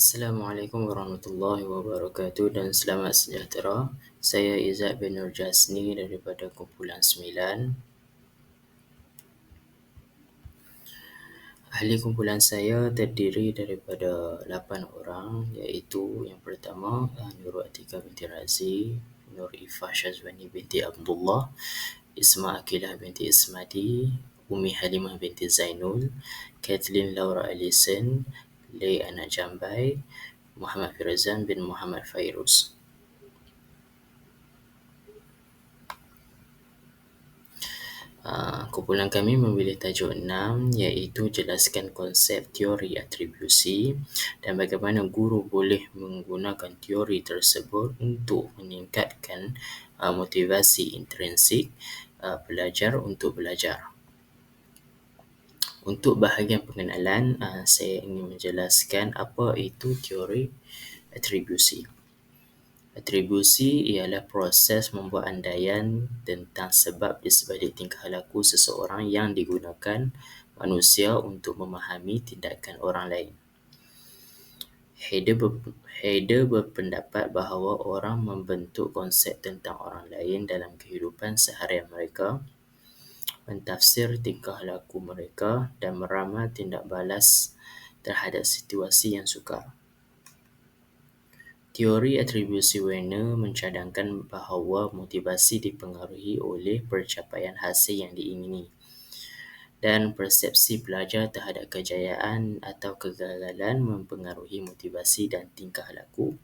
Assalamualaikum warahmatullahi wabarakatuh dan selamat sejahtera. Saya Izzat bin Nur Jasni daripada kumpulan 9. Ahli kumpulan saya terdiri daripada 8 orang, iaitu yang pertama Nurul Atika binti Razi, Nur Ifah Syazwani binti Abdullah, Isma Akilah binti Ismadi, Umi Halimah binti Zainul, Kathleen Laura Alison, Lay Anak Jambai, Muhammad Firazan bin Muhammad Fairuz. Kumpulan kami memilih tajuk 6, iaitu jelaskan konsep teori atribusi dan bagaimana guru boleh menggunakan teori tersebut untuk meningkatkan motivasi intrinsik pelajar untuk belajar. Untuk bahagian pengenalan, saya ingin menjelaskan apa itu teori atribusi. Atribusi ialah proses membuat andaian tentang sebab di sebalik tingkah laku seseorang yang digunakan manusia untuk memahami tindakan orang lain. Heidegger berpendapat bahawa orang membentuk konsep tentang orang lain dalam kehidupan seharian mereka, mentafsir tingkah laku mereka dan meramal tindak balas terhadap situasi yang sukar. Teori atribusi Werner mencadangkan bahawa motivasi dipengaruhi oleh pencapaian hasil yang diingini dan persepsi pelajar terhadap kejayaan atau kegagalan mempengaruhi motivasi dan tingkah laku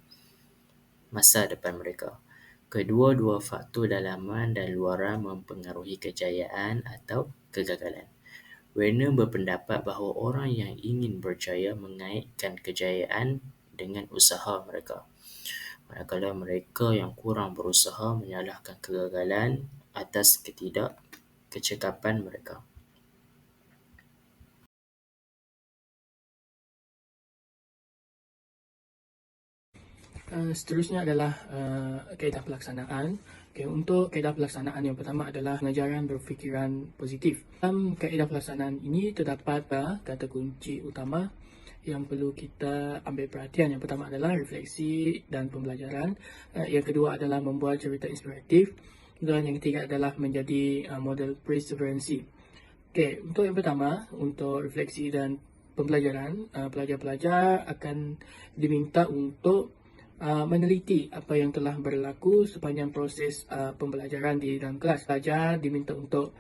masa depan mereka. Kedua-dua faktor dalaman dan luaran mempengaruhi kejayaan atau kegagalan. Werner berpendapat bahawa orang yang ingin berjaya mengaitkan kejayaan dengan usaha mereka, manakala mereka yang kurang berusaha menyalahkan kegagalan atas ketidakkecekapan mereka. Seterusnya adalah kaedah pelaksanaan. Untuk kaedah pelaksanaan yang pertama adalah pengajaran berfikiran positif. Dalam kaedah pelaksanaan ini terdapat kata kunci utama yang perlu kita ambil perhatian. Yang pertama adalah refleksi dan pembelajaran. Yang kedua adalah membuat cerita inspiratif. Dan yang ketiga adalah menjadi model perseveransi. Untuk yang pertama, untuk refleksi dan pembelajaran, pelajar-pelajar akan diminta untuk meneliti apa yang telah berlaku sepanjang proses pembelajaran di dalam kelas. Pelajar diminta untuk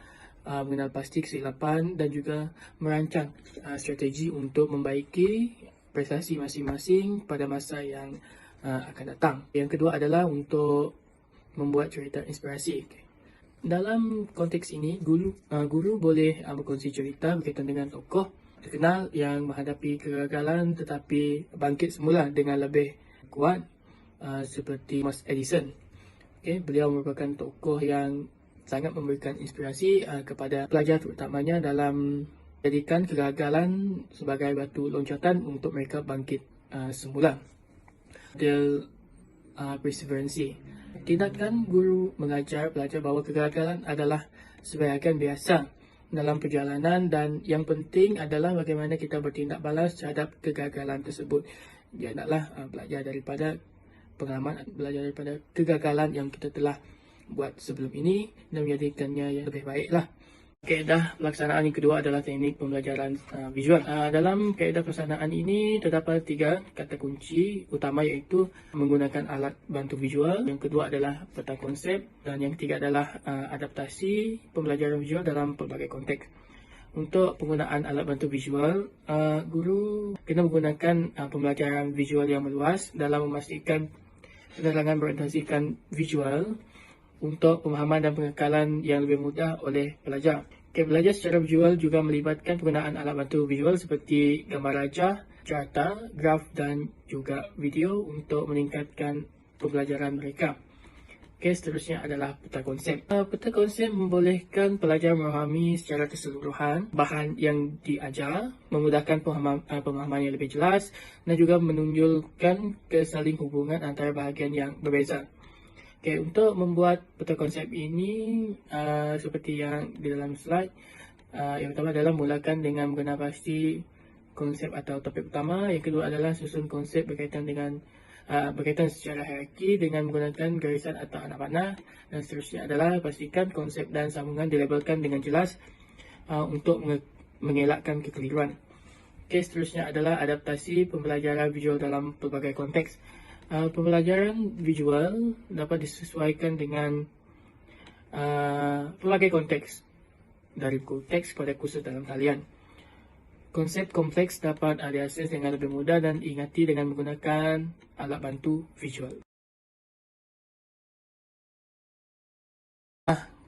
mengenal pasti kesilapan dan juga merancang strategi untuk membaiki prestasi masing-masing pada masa yang akan datang. Yang kedua adalah untuk membuat cerita inspirasi. Dalam konteks ini, guru boleh berkongsi cerita berkaitan dengan tokoh terkenal yang menghadapi kegagalan tetapi bangkit semula dengan lebih kuat, seperti Thomas Edison. Beliau merupakan tokoh yang sangat memberikan inspirasi kepada pelajar, terutamanya dalam menjadikan kegagalan sebagai batu loncatan untuk mereka bangkit semula. Model perseveransi. Tindakan guru mengajar pelajar bahawa kegagalan adalah sebahagian biasa dalam perjalanan dan yang penting adalah bagaimana kita bertindak balas terhadap kegagalan tersebut. Dia hendaklah belajar daripada pengalaman, belajar daripada kegagalan yang kita telah buat sebelum ini dan menjadikannya yang lebih baiklah. Kaedah pelaksanaan yang kedua adalah teknik pembelajaran visual. Dalam kaedah pelaksanaan ini terdapat 3 kata kunci utama, iaitu menggunakan alat bantu visual, yang kedua adalah peta konsep dan yang ketiga adalah adaptasi pembelajaran visual dalam pelbagai konteks. Untuk penggunaan alat bantu visual, guru kena menggunakan pembelajaran visual yang meluas dalam memastikan penerangan berorientasikan visual untuk pemahaman dan pengekalan yang lebih mudah oleh pelajar. Belajar secara visual juga melibatkan penggunaan alat bantu visual seperti gambar rajah, carta, graf dan juga video untuk meningkatkan pembelajaran mereka. Seterusnya adalah peta konsep. Peta konsep membolehkan pelajar memahami secara keseluruhan bahan yang diajar, memudahkan pemahaman yang lebih jelas dan juga menunjukkan kesaling hubungan antara bahagian yang berbeza. Untuk membuat peta konsep ini, seperti yang di dalam slide, yang pertama adalah mulakan dengan mengenal pasti konsep atau topik utama. Yang kedua adalah susun konsep berkaitan secara hierarki dengan menggunakan garisan atau anak panah. Dan seterusnya adalah pastikan konsep dan sambungan dilabelkan dengan jelas untuk mengelakkan kekeliruan. Seterusnya adalah adaptasi pembelajaran visual dalam pelbagai konteks. Pembelajaran visual dapat disesuaikan dengan pelbagai konteks, dari buku teks kepada kursus dalam talian. Konsep kompleks dapat diakses dengan lebih mudah dan diingati dengan menggunakan alat bantu visual.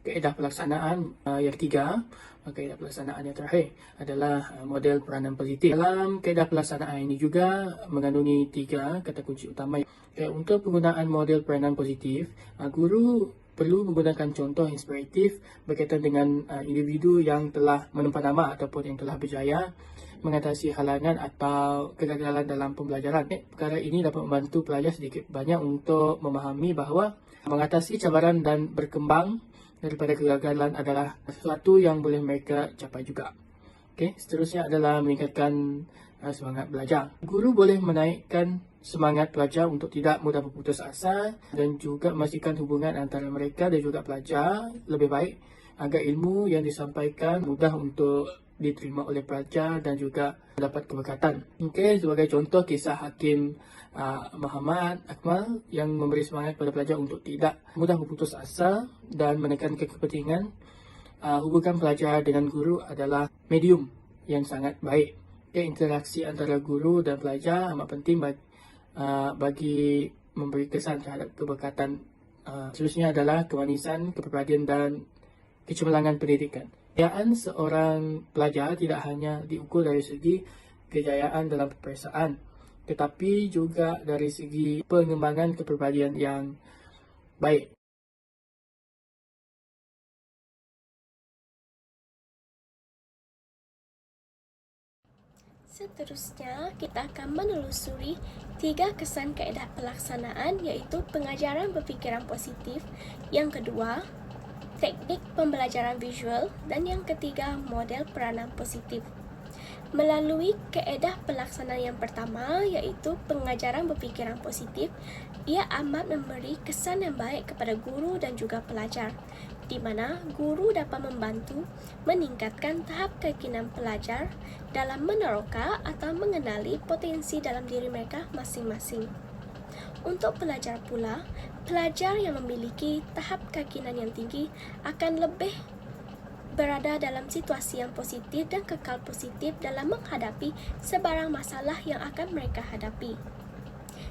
Kaedah pelaksanaan yang ketiga, kaedah pelaksanaan yang terakhir adalah model peranan positif. Dalam kaedah pelaksanaan ini juga mengandungi 3 kata kunci utama. Untuk penggunaan model peranan positif, guru perlu menggunakan contoh inspiratif berkaitan dengan individu yang telah menempah nama ataupun yang telah berjaya mengatasi halangan atau kegagalan dalam pembelajaran. Perkara ini dapat membantu pelajar sedikit banyak untuk memahami bahawa mengatasi cabaran dan berkembang daripada kegagalan adalah sesuatu yang boleh mereka capai juga. Seterusnya adalah meningkatkan semangat belajar. Guru boleh menaikkan semangat pelajar untuk tidak mudah berputus asa dan juga memastikan hubungan antara mereka dan juga pelajar lebih baik agar ilmu yang disampaikan mudah untuk diterima oleh pelajar dan juga mendapat keberkatan. Sebagai contoh kisah Hakim Muhammad Akmal yang memberi semangat kepada pelajar untuk tidak mudah berputus asa dan menekankan kepentingan hubungan pelajar dengan guru adalah medium yang sangat baik. Interaksi antara guru dan pelajar amat penting bagi memberi kesan terhadap keberkatan. Seterusnya adalah kemanisan, kepribadian dan kecemerlangan pendidikan. Kejayaan seorang pelajar tidak hanya diukur dari segi kejayaan dalam peperiksaan, tetapi juga dari segi pengembangan kepribadian yang baik. Seterusnya, kita akan menelusuri 3 kesan kaedah pelaksanaan, iaitu pengajaran berfikiran positif, yang kedua, teknik pembelajaran visual, dan yang ketiga, model peranan positif. Melalui kaedah pelaksanaan yang pertama, iaitu pengajaran berfikiran positif, ia amat memberi kesan yang baik kepada guru dan juga pelajar, di mana guru dapat membantu meningkatkan tahap keyakinan pelajar dalam meneroka atau mengenali potensi dalam diri mereka masing-masing. Untuk pelajar pula, pelajar yang memiliki tahap keyakinan yang tinggi akan lebih berada dalam situasi yang positif dan kekal positif dalam menghadapi sebarang masalah yang akan mereka hadapi.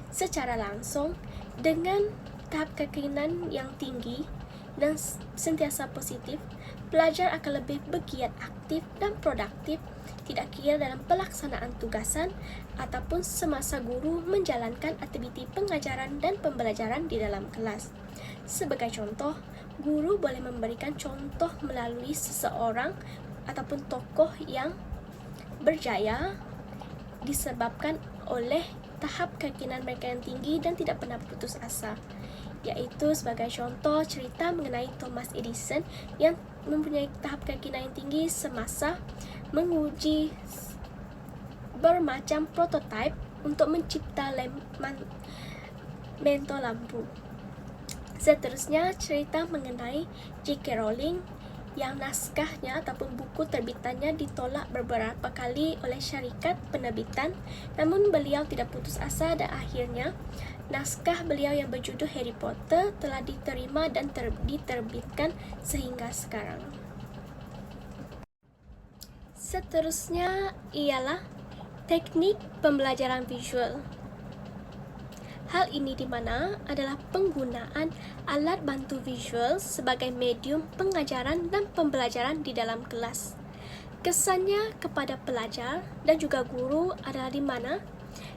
Secara langsung, dengan tahap keyakinan yang tinggi dan sentiasa positif, pelajar akan lebih bergiat aktif dan produktif, tidak kira dalam pelaksanaan tugasan ataupun semasa guru menjalankan aktiviti pengajaran dan pembelajaran di dalam kelas. Sebagai contoh, guru boleh memberikan contoh melalui seseorang ataupun tokoh yang berjaya disebabkan oleh tahap keyakinan mereka yang tinggi dan tidak pernah putus asa. Iaitu sebagai contoh cerita mengenai Thomas Edison yang mempunyai tahap keyakinan yang tinggi semasa menguji bermacam prototipe untuk mencipta mentol lampu. Seterusnya, cerita mengenai J.K. Rowling yang naskahnya ataupun buku terbitannya ditolak beberapa kali oleh syarikat penerbitan, namun beliau tidak putus asa dan akhirnya naskah beliau yang berjudul Harry Potter telah diterima dan diterbitkan sehingga sekarang. Seterusnya ialah teknik pembelajaran visual. Hal ini di mana adalah penggunaan alat bantu visual sebagai medium pengajaran dan pembelajaran di dalam kelas. Kesannya kepada pelajar dan juga guru adalah di mana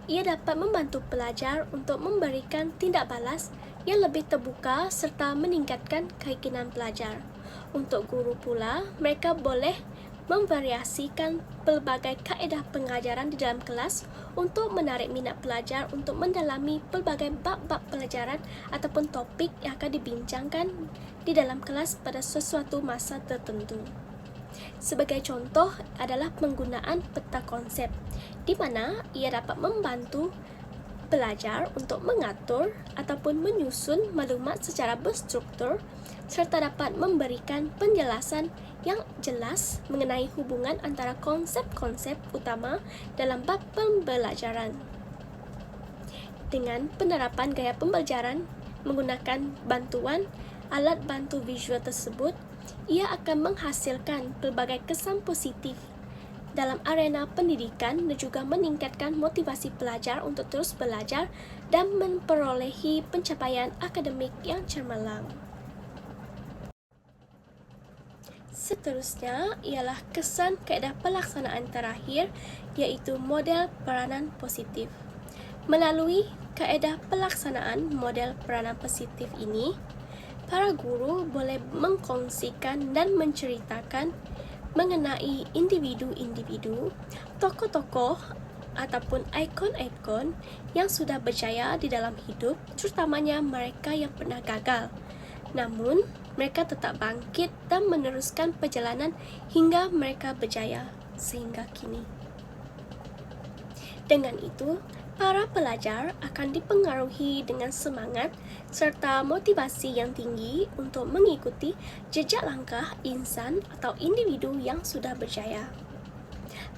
ia dapat membantu pelajar untuk memberikan tindak balas yang lebih terbuka serta meningkatkan keyakinan pelajar. Untuk guru pula, mereka boleh memvariasikan pelbagai kaedah pengajaran di dalam kelas untuk menarik minat pelajar untuk mendalami pelbagai bab-bab pelajaran ataupun topik yang akan dibincangkan di dalam kelas pada sesuatu masa tertentu. Sebagai contoh adalah penggunaan peta konsep, di mana ia dapat membantu pelajar untuk mengatur ataupun menyusun maklumat secara berstruktur serta dapat memberikan penjelasan yang jelas mengenai hubungan antara konsep-konsep utama dalam bab pembelajaran. Dengan penerapan gaya pembelajaran menggunakan bantuan alat bantu visual tersebut, ia akan menghasilkan pelbagai kesan positif dalam arena pendidikan dan juga meningkatkan motivasi pelajar untuk terus belajar dan memperolehi pencapaian akademik yang cemerlang. Seterusnya ialah kesan kaedah pelaksanaan terakhir, iaitu model peranan positif. Melalui kaedah pelaksanaan model peranan positif ini, para guru boleh mengkongsikan dan menceritakan mengenai individu-individu, tokoh-tokoh ataupun ikon-ikon yang sudah berjaya di dalam hidup, terutamanya mereka yang pernah gagal. Namun, mereka tetap bangkit dan meneruskan perjalanan hingga mereka berjaya sehingga kini. Dengan itu, para pelajar akan dipengaruhi dengan semangat serta motivasi yang tinggi untuk mengikuti jejak langkah insan atau individu yang sudah berjaya.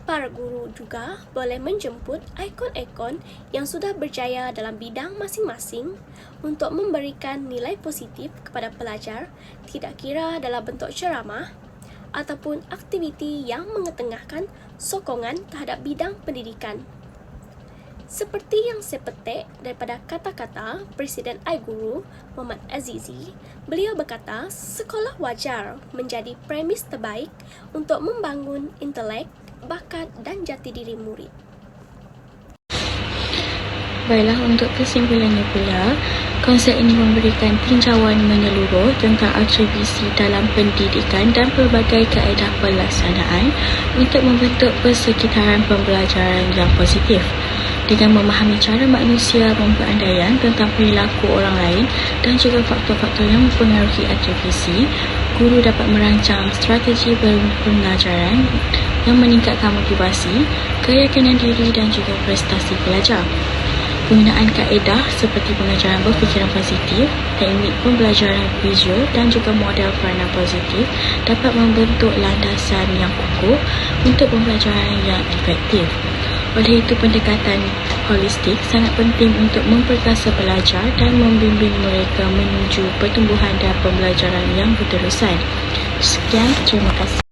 Para guru juga boleh menjemput ikon-ikon yang sudah berjaya dalam bidang masing-masing untuk memberikan nilai positif kepada pelajar, tidak kira dalam bentuk ceramah ataupun aktiviti yang mengetengahkan sokongan terhadap bidang pendidikan. Seperti yang saya petik daripada kata-kata Presiden iGuru Muhammad Azizi, beliau berkata sekolah wajar menjadi premis terbaik untuk membangun intelek, bakat dan jati diri murid. Baiklah, untuk kesimpulannya pula, konsep ini memberikan tinjauan menyeluruh tentang atribusi dalam pendidikan dan pelbagai kaedah pelaksanaan untuk membentuk persekitaran pembelajaran yang positif. Dengan memahami cara manusia berandaian tentang perilaku orang lain dan juga faktor-faktor yang mempengaruhi atribusi, guru dapat merancang strategi pembelajaran yang meningkatkan motivasi, keyakinan diri dan juga prestasi pelajar. Penggunaan kaedah seperti pengajaran berfikiran positif, teknik pembelajaran visual dan juga model peranan positif dapat membentuk landasan yang kukuh untuk pembelajaran yang efektif. Oleh itu, pendekatan holistik sangat penting untuk memperkasa pelajar dan membimbing mereka menuju pertumbuhan dan pembelajaran yang berterusan. Sekian, terima kasih.